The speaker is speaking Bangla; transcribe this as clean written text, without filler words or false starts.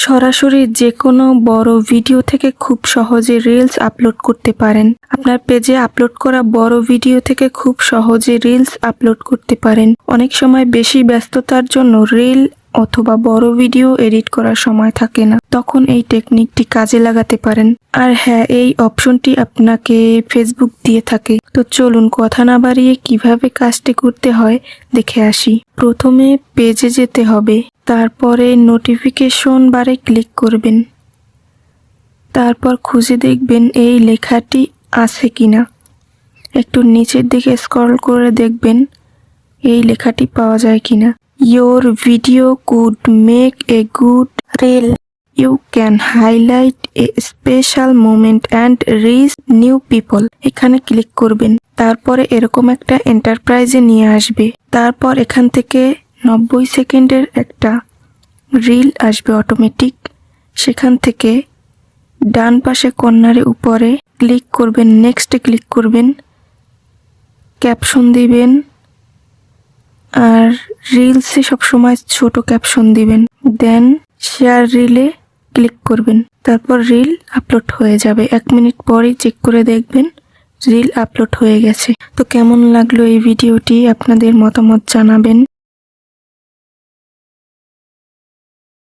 সরাসরি যে কোনো বড় ভিডিও থেকে খুব সহজে রিলস আপলোড করতে পারেন। আপনার পেজে আপলোড করা বড় ভিডিও থেকে খুব সহজে রিলস আপলোড করতে পারেন। অনেক সময় বেশি ব্যস্ততার জন্য রিল অথবা বড় ভিডিও এডিট করার সময় থাকে না, তখন এই টেকনিকটি কাজে লাগাতে পারেন। আর হ্যাঁ, এই অপশনটি আপনাকে ফেসবুক দিয়ে থাকে। তো চলুন কথা না বাড়িয়ে কিভাবে কাজটি করতে হয় দেখে আসি। প্রথমে পেজে যেতে হবে, তারপরে নোটিফিকেশন বারে ক্লিক করবেন। তারপর খুঁজে দেখবেন এই লেখাটি আছে কিনা। একটু নিচের দিকে স্ক্রল করে দেখবেন এই লেখাটি পাওয়া যায় কিনা। Your video could make a good reel. You can highlight a special moment and reach new people. এখানে ক্লিক করবেন। তারপরে এরকম একটা এন্টারপ্রাইজে নিয়ে আসবে। তারপর এখান থেকে 90 সেকেন্ডের একটা রিল আসবে অটোমেটিক। সেখান থেকে ডান পাশে কর্নারে উপরে ক্লিক করবেন, নেক্সটে ক্লিক করবেন, ক্যাপশন দিবেন। আর রিলসে সবসময় ছোট ক্যাপশন দিবেন, দেন শেয়ার রিলে ক্লিক করবেন। তারপর রিল আপলোড হয়ে যাবে। 1 মিনিট পরেই চেক করে দেখবেন রিল আপলোড হয়ে গেছে। তো কেমন লাগলো এই ভিডিওটি আপনাদের মতামত জানাবেন।